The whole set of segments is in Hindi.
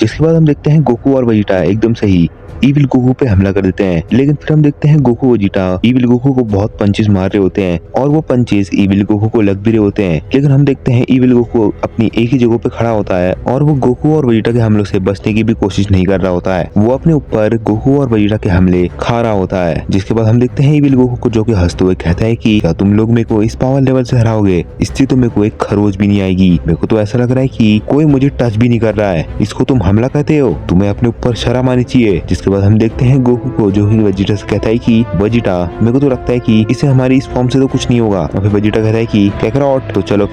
जिसके बाद हम देखते हैं गोकू और वेजिटा एकदम से ही ईविल गोकू पे हमला कर देते हैं। लेकिन फिर हम देखते हैं गोकू वेजिटा ईविल गोकू को बहुत पंचेस मार रहे होते हैं और वो पंचेस ईविल गोकू को लग भी रहे होते हैं। लेकिन हम देखते हैं ईविल गोकू अपनी एक ही जगह पे खड़ा होता है और वो गोकू और वेजिटा के हमलों से बचने की भी कोशिश नहीं कर रहा होता है। वो अपने ऊपर गोकू और वेजिटा के हमले खा रहा होता है। जिसके बाद हम देखते हैं ईविल गोकू को, जो कि हंसते हुए कहता है कि क्या तुम लोग मेरे को इस पावर लेवल से हराओगे? इससे तो मेरे को एक खरोच भी नहीं आएगी। मेरे को तो ऐसा लग रहा है कि कोई मुझे टच भी नहीं कर रहा है। इसको तुम हमला कहते हो? तुम्हें अपने ऊपर शर्म आनी चाहिए। जिसके बाद हम देखते हैं गोकू को, जो कि वेजिटा से कहता है कि वेजिटा मेरे को तो लगता है कि इसे हमारी इस फॉर्म से तो कुछ नहीं होगा। और फिर वेजिटा कहता है कि कैकरॉट तो चलो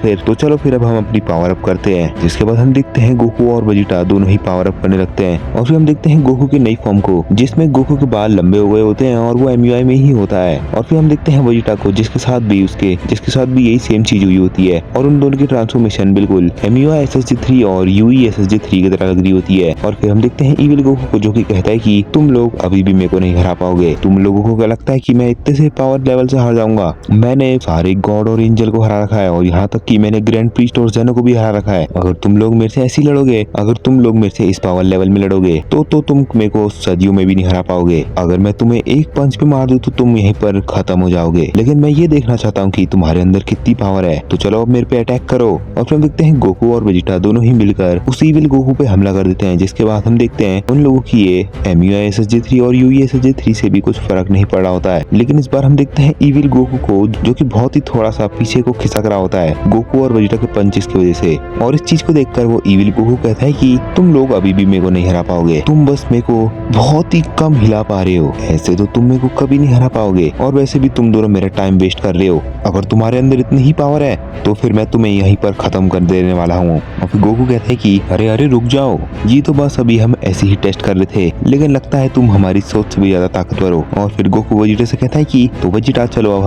फिर अब हम अपनी पावर अप करते हैं। जिसके बाद हम देखते हैं गोकू और वेजिटा दोनों ही पावर अप करने लगते हैं। और फिर हम देखते हैं गोकू की नई फॉर्म को, जिसमें गोकू के बाल लंबे हो गए होते हैं और वो MUI में ही होता है। और फिर हम देखते हैं वेजिटा को, जिसके साथ भी यही सेम चीज हुई होती है और उन दोनों की ट्रांसफॉर्मेशन बिल्कुल MUI SSG3 और UE SSG3 की तरह लग रही होती है। और फिर हम देखते हैं ईविल गोकू को, जो कि कहता है कि तुम लोग अभी भी मेरे को नहीं हरा पाओगे। तुम लोगों को क्या लगता है कि मैं इतने से पावर लेवल से हार जाऊंगा? मैंने सारे गॉड और एंजल को हरा रखा है और यहाँ तक कि मैंने ग्रैंड प्रीस्ट और जेनो को भी हरा रखा है। अगर तुम लोग मेरे से ऐसे लड़ोगे, अगर तुम लोग मेरे से इस पावर लेवल में लड़ोगे तो तुम मेरे को सदियों में भी नहीं हरा पाओगे। अगर मैं तुम्हें एक पंच पे मार दूं तो तुम यहीं पर खत्म हो जाओगे। लेकिन मैं ये देखना चाहता हूँ कि तुम्हारे अंदर कितनी पावर है, तो चलो अब मेरे पे अटैक करो। और फिर हम देखते हैं गोकू और वेजिटा दोनों ही मिलकर उस ईविल गोकू पे हमला कर देते हैं। जिसके बाद हम देखते हैं उन लोगों की ये MUI SSG3 और UE SSG3 से भी कुछ फर्क नहीं पड़ रहा होता है। लेकिन इस बार हम देखते हैं ईविल गोकू को, जो कि बहुत ही थोड़ा सा पीछे को खिसक रहा होता है गोकू और वेजिटा के पंचेस की वजह से। और इस चीज को देखकर वो ईविल गोकू कहता है कि तुम लोग अभी भी मेरे को नहीं हरा पाओगे। तुम बस मेरे को बहुत ही कम हिला पा रहे हो। ऐसे तो तुम मेरे को कभी नहीं हरा पाओगे और वैसे भी तुम दोनों मेरा टाइम वेस्ट कर रहे हो। अगर तुम्हारे अंदर इतनी ही पावर है तो फिर मैं तुम्हें यहीं पर खत्म कर देने वाला हूँ। और फिर गोकू कहता है कि अरे रुक जाओ, ये तो बस अभी हम ऐसे ही टेस्ट कर रहे थे, लेकिन लगता है तुम हमारी सोच से भी ज्यादा ताकतवर हो। और फिर गोकू वेजिटा से कहता है कि तो वेजिटा चलो अब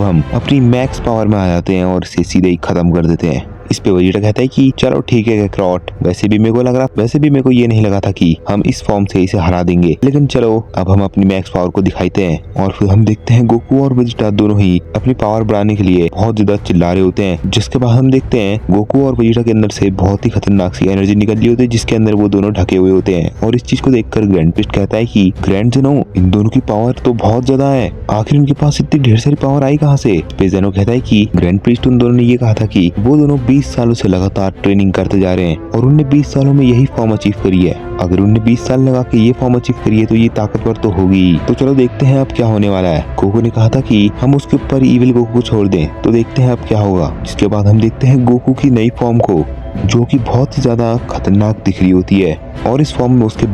हम अपनी मैक्स पावर में आ जाते हैं और इसे सीधे ही खत्म कर देते हैं। इस पे वेजिटा कहता है कि चलो ठीक है कैकरॉट, वैसे भी मेरे को ये नहीं लगा था कि हम इस फॉर्म से इसे हरा देंगे, लेकिन चलो अब हम अपनी मैक्स पावर को दिखाते हैं। और फिर हम देखते हैं गोकू और वेजिटा दोनों ही अपनी पावर बढ़ाने के लिए बहुत ज्यादा चिल्ला रहे होते हैं। जिसके बाद हम देखते हैं गोकू और वेजिटा के अंदर से बहुत ही खतरनाक सी एनर्जी निकल रही होती है, जिसके अंदर वो दोनों ढके हुए होते हैं। और इस चीज को देखकर ग्रैंड प्रीस्ट कहता है कि ग्रैंड जेनो, इन दोनों की पावर तो बहुत ज्यादा है, आखिर इनके पास इतनी ढेर सारी पावर आई कहाँ से? जेनो कहता है कि ग्रैंड प्रीस्ट, उन दोनों ने ये कहा था कि वो दोनों 20 सालों से लगातार ट्रेनिंग करते जा रहे हैं और उनने 20 सालों में यही फॉर्म अचीव करी है। अगर उनने 20 साल लगा के ये फॉर्म अचीव करी है तो ये ताकतवर तो होगी। तो चलो देखते हैं अब क्या होने वाला है। गोकू ने कहा था कि हम उसके ऊपर ईविल गोकू को छोड़ दें, तो देखते हैं अब क्या होगा। जिसके बाद हम देखते हैं गोकू की नई फॉर्म को, जो कि बहुत ही ज्यादा खतरनाक दिख रही होती है। और इस फॉर्म में उसके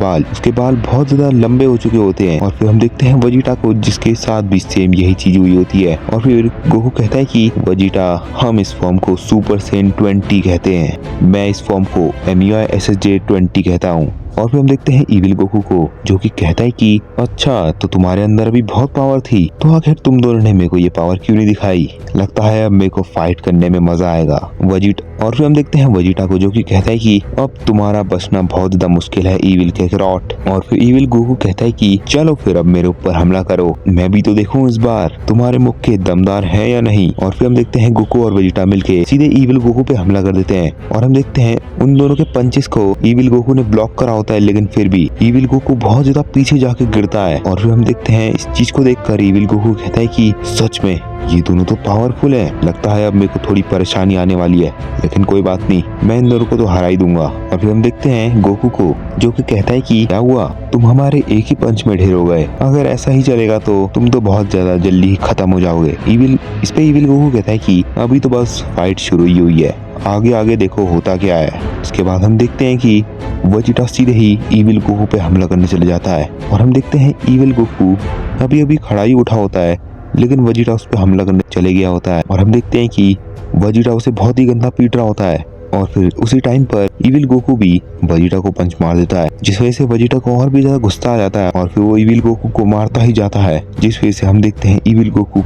बाल बहुत ज्यादा लंबे हो चुके होते हैं। और फिर हम देखते हैं वेजिटा को, जिसके साथ भी सेम यही चीज हुई होती है। और फिर गोकू कहता है कि वेजिटा, हम इस फॉर्म को सुपर सेन 20 कहते हैं, मैं इस फॉर्म को MUI SSJ20 कहता हूँ। और फिर हम देखते हैं ईविल गोकू को, जो कि कहता है कि अच्छा तो तुम्हारे अंदर अभी बहुत पावर थी, तो आखिर तुम दोनों ने मेरे को ये पावर क्यों नहीं दिखाई? लगता है अब मेरे को फाइट करने में मजा आएगा वेजिटा। और फिर हम देखते हैं वेजिटा को, जो कि कहता है कि अब तुम्हारा बचना बहुत ज्यादा मुश्किल है ईविल कैकरॉट। और फिर ईविल गोकू कहता है कि चलो फिर अब मेरे ऊपर हमला करो, मैं भी तो देखूं इस बार तुम्हारे मुक्के दमदार है या नहीं। और फिर हम देखते हैं गोकू और वेजिटा मिलके सीधे ईविल गोकू पे हमला कर देते हैं। और हम देखते हैं उन दोनों के पंचेस को ईविल गोकू ने ब्लॉक करा होता है, लेकिन फिर भी ईविल गोकू बहुत ज्यादा पीछे जाके गिरता है। और फिर हम देखते हैं इस चीज को देखकर ईविल गोकू कहता है कि सच में ये दोनों तो पावरफुल है, लगता है अब मेरे को थोड़ी परेशानी आने वाली है, लेकिन कोई बात नहीं, मैं इन दोनों को तो हरा ही दूंगा। और फिर हम देखते हैं गोकू को, जो कि कहता है कि क्या हुआ, तुम हमारे एक ही पंच में ढेर हो गए, अगर ऐसा ही चलेगा तो तुम तो बहुत ज्यादा जल्दी ही खत्म हो जाओगे। इस पे ईविल गोकू कहता है कि अभी तो बस फाइट शुरू ही हुई है, आगे देखो होता क्या है। इसके बाद हम देखते हैं कि वेजिटा सीधे ही ईविल गोकू पे हमला करने चले जाता है। और हम देखते हैं ईविल गोकू अभी खड़ा ही उठा होता है, लेकिन वेजिटा उस पर हमला करने चले गया होता है। और हम देखते हैं कि वेजिटा उसे बहुत ही गंदा पीट रहा होता है। और फिर उसी टाइम पर ईविल गोकू भी वेजिटा को पंच मार देता है, जिस वजह से वेजिटा को और भी ज्यादा गुस्सा आ जाता है और फिर वो ईविल गोकू को मारता ही जाता है। जिस वजह से हम देखते हैं वेजिटा ईविल गोकू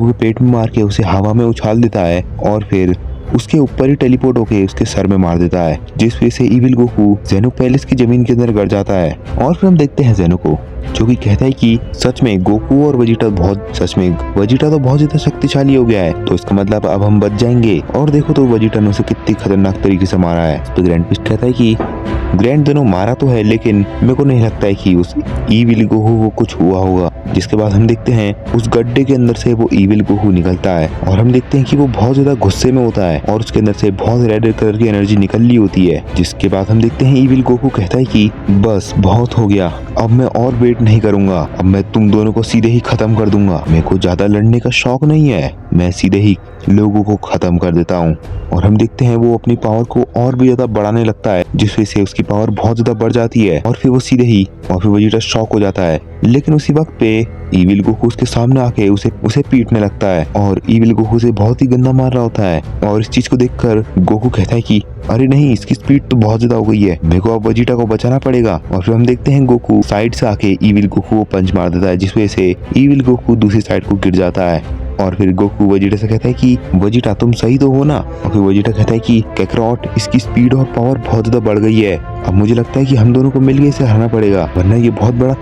के पेट में मार के उसे हवा में उछाल देता है और फिर उसके ऊपर ही टेलीपोर्ट होके उसके सर में मार देता है, जिस वजह से इविल गोकू जेनो पैलेस की जमीन के अंदर गड़ जाता है। और फिर हम देखते हैं जेनो को, जो कि कहता है कि सच में गोकू और वजीटा तो बहुत ज्यादा शक्तिशाली हो गया है, तो इसका मतलब अब हम बच जाएंगे। और देखो तो वजीटा ने उसे कितनी खतरनाक तरीके से मारा है। तो ग्रैंड पिस्ट कहता है कि ग्रैंड दोनों मारा तो है, लेकिन मेरे को नहीं लगता है कि उस इविल गोकू को कुछ हुआ होगा। जिसके बाद हम देखते हैं उस गड्ढे के अंदर से वो इविल गोकू निकलता है, और हम देखते हैं कि वो बहुत ज्यादा गुस्से में होता है और उसके अंदर से बहुत रेड कलर की एनर्जी निकल रही होती है। जिसके बाद हम देखते हैं इविल गोकू कहता है कि बस बहुत हो गया, अब मैं और वेट नहीं करूंगा, अब मैं तुम दोनों को सीधे ही खत्म कर दूंगा। मेरे को ज्यादा लड़ने का शौक नहीं है, मैं सीधे ही लोगों को खत्म कर देता हूँ। और हम देखते हैं वो अपनी पावर को और भी ज्यादा बढ़ाने लगता है, जिस वजह से उसकी पावर बहुत ज्यादा बढ़ जाती है। और फिर वो सीधे ही और फिर वजीटा शॉक हो जाता है, लेकिन उसी वक्त पे इविल गोकू उसके सामने आके उसे पीटने लगता है, और इविल गोकू से बहुत ही गंदा मार रहा होता है। और इस चीज को देखकर गोकू कहता है कि अरे नहीं, इसकी स्पीड तो बहुत ज्यादा हो गई है, मेरे को अब वजीटा को बचाना पड़ेगा। और फिर हम देखते हैं गोकू साइड से आके इविल गोकू को पंच मार देता है, जिस वजह से इविल गोकू दूसरी साइड को गिर जाता है। और फिर गोकू वजीटा से कहता है कि वजीटा तुम सही तो हो ना। और फिर वजीटा कहता है कि कैकरॉट, इसकी स्पीड और पावर बहुत ज्यादा बढ़ गई है, अब मुझे लगता है कि हम दोनों को मिलकर इसे हराना पड़ेगा, वरना ये बहुत बड़ा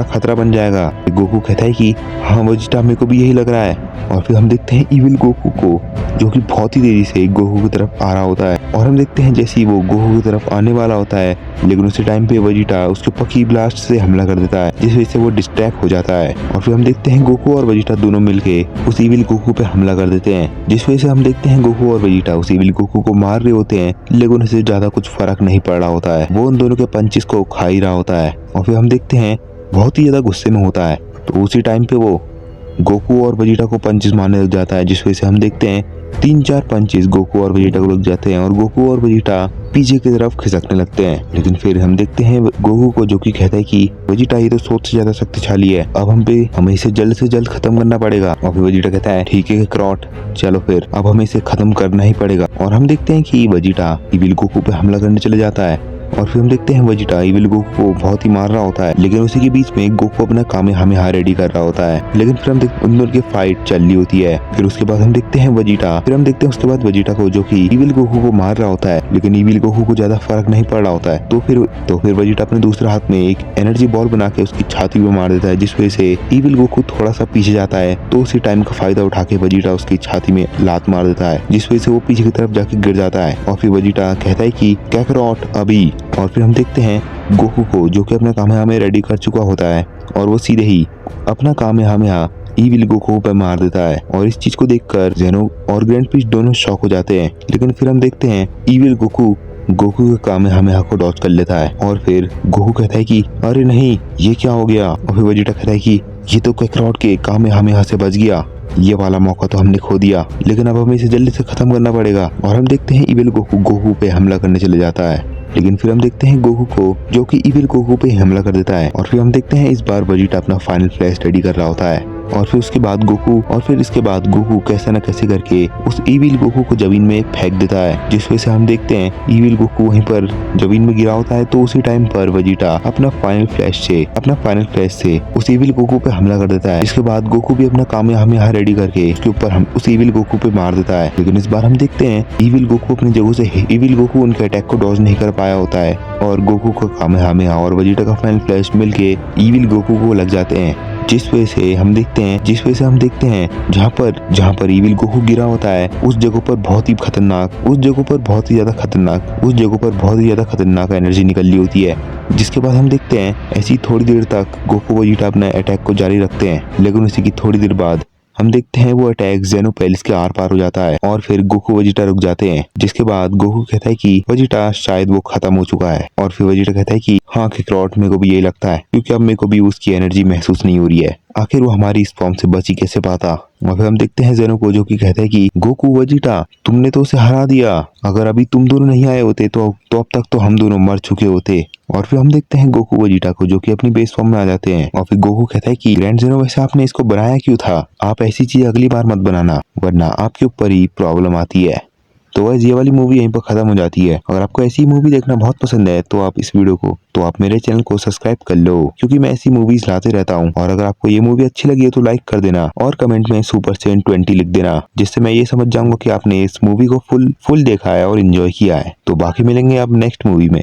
खतरा बन जाएगा। गोकू कहता है कि हाँ वजीटा, मेरे को भी यही लग रहा है। और फिर हम देखते हैं इविल गोकू को, जो कि बहुत ही तेजी से गोकू की तरफ आ रहा होता है। और हम देखते हैं जैसे ही वो गोकू की तरफ आने वाला होता है, लेकिन उसी टाइम पे वजीटा उसके ऊपर की ब्लास्ट से हमला कर देता है, जिस वजह से वो डिस्ट्रैक्ट हो जाता है। और फिर हम देखते हैं गोकू और वजीटा दोनों मिलके उस इविल गोकू पे हमला कर देते हैं, जिस वजह से हम देखते हैं गोकू और वजीटा उस इविल गोकू को मार रहे होते हैं, लेकिन उसे ज्यादा कुछ फर्क नहीं पड़ रहा होता है, वो उन दोनों के पंचेस को खा ही रहा होता है। और फिर हम देखते हैं बहुत ही ज्यादा गुस्से में होता है, तो उसी टाइम पे वो गोकू और वजीटा को पंचेस मारने लग जाता है, जिस वजह से हम देखते हैं 3-4 पंचेस गोकू और वजीटा को लग जाते हैं, और गोकू और वजीटा पीछे की तरफ खिसकने लगते हैं। लेकिन फिर हम देखते हैं गोकू को, जो कि कहता है कि वजीटा ये तो सोच से ज्यादा शक्तिशाली है, अब हमें इसे जल्द से जल्द खत्म करना पड़ेगा। और फिर वजीटा कहता है ठीक है क्रॉट, चलो फिर अब हमें इसे खत्म करना ही पड़ेगा। और हम देखते हैं कि वजीटा इविल गोकू पे हमला करने चले जाता है, और फिर हम देखते हैं वजीटा इविल गोकू को बहुत ही मार रहा होता है, लेकिन उसी के बीच में गोकू अपना कामेहामेहा रेडी कर रहा होता है। लेकिन फिर हम देखते उन दोनों की फाइट चल रही होती है। फिर उसके बाद हम देखते हैं उसके बाद वजीटा को, जो कि इविल गोकू को मार रहा होता है, लेकिन इविल गोकू को ज्यादा फर्क नहीं पड़ रहा होता है। तो फिर वजीटा अपने दूसरे हाथ में एक एनर्जी बॉल बना के उसकी छाती पे मार देता है, जिस वजह से इविल गोकू थोड़ा सा पीछे जाता है। तो उसी टाइम का फायदा उठा के वजीटा उसकी छाती में लात मार देता है, जिस वजह से वो पीछे की तरफ जाके गिर जाता है। और फिर वजीटा कहता है कि कैकरॉट अभी। और फिर हम देखते हैं गोकू को, जो कि अपना कामेहामेहा रेडी कर चुका होता है, और वो सीधे ही अपना कामेहामेहा इविल गोकू पे मार देता है। और इस चीज को देखकर जेनो और ग्रैंड पिस्ट दोनों शॉक हो जाते हैं। लेकिन फिर हम देखते हैं इविल गोकू के कामेहामेहा को डॉज कर लेता है। और फिर गोकू कहता है कि अरे नहीं, ये क्या हो गया। और फिर वजीटा कहता है कि ये तो कैकरॉट के कामेहामेहा से बच गया, ये वाला मौका तो हमने खो दिया, लेकिन अब हमें इसे जल्दी से खत्म करना पड़ेगा। और हम देखते हैं इविल गोकू पे हमला करने चले जाता है, लेकिन फिर हम देखते हैं गोकू को, जो कि इविल गोकू पे हमला कर देता है। और फिर हम देखते हैं इस बार वजीटा अपना फाइनल फ्लैश रेडी कर रहा होता है। और फिर इसके बाद गोकू कैसे न कैसे करके उस इविल गोकू को जमीन में फेंक देता है, जिस वजह से हम देखते हैं इविल गोकू वहीं पर जमीन में गिरा होता है। तो उसी टाइम पर वजीटा अपना फाइनल फ्लैश से उस इविल गोकू पे हमला कर देता है। इसके बाद गोकू भी अपना कामेहामेहा रेडी करके उसके ऊपर हम उस इविल गोकू पे मार देता है। लेकिन इस बार हम देखते हैं इविल गोकू उनके अटैक को डॉज नहीं कर पाया होता है, और गोकू का कामेहामेहा और वजीटा का फाइनल फ्लैश मिलके इविल गोकू को लग जाते हैं, जिस वजह से हम देखते हैं जहाँ पर इविल गोकू गिरा होता है, उस जगह पर बहुत ही ज्यादा खतरनाक एनर्जी निकल रही होती है। जिसके बाद हम देखते हैं ऐसी थोड़ी देर तक गोकू वजीटा अपना अटैक को जारी रखते हैं, लेकिन उसी की थोड़ी देर बाद हम देखते हैं वो अटैक जेनो पैलेस के आर पार हो जाता है, और फिर गोकू वजीटा रुक जाते हैं। जिसके बाद गोकू कहता है कि वजीटा शायद वो खत्म हो चुका है। और फिर वजीटा कहता है कि हाँ कैकरॉट, मेरे को भी यही लगता है, क्योंकि अब मेरे को भी उसकी एनर्जी महसूस नहीं हो रही है, आखिर वो हमारी इस फॉर्म से बच ही कैसे पाता। और फिर हम देखते हैं जेनो को, जो कि कहता है कि गोकू वजीटा, तुमने तो उसे हरा दिया, अगर अभी तुम दोनों नहीं आए होते तो अब तक तो हम दोनों मर चुके होते। और फिर हम देखते हैं गोकू वजीटा को, जो कि अपनी बेस फॉर्म में आ जाते हैं। और फिर गोकू कहता है कि ग्रैंड जेनो, वैसे आपने इसको बनाया क्यों था, आप ऐसी चीज अगली बार मत बनाना, वरना आपके ऊपर ही प्रॉब्लम आती है। तो वह ये वाली मूवी यहीं पर खत्म हो जाती है। अगर आपको ऐसी मूवी देखना बहुत पसंद है तो आप इस वीडियो को तो आप मेरे चैनल को सब्सक्राइब कर लो, क्योंकि मैं ऐसी मूवीज लाते रहता हूँ। और अगर आपको ये मूवी अच्छी लगी है तो लाइक कर देना और कमेंट में सुपर सेन 20 लिख देना, जिससे मैं ये समझ जाऊंगा कि आपने इस मूवी को फुल देखा है और एंजॉय किया है। तो बाकी मिलेंगे आप नेक्स्ट मूवी में।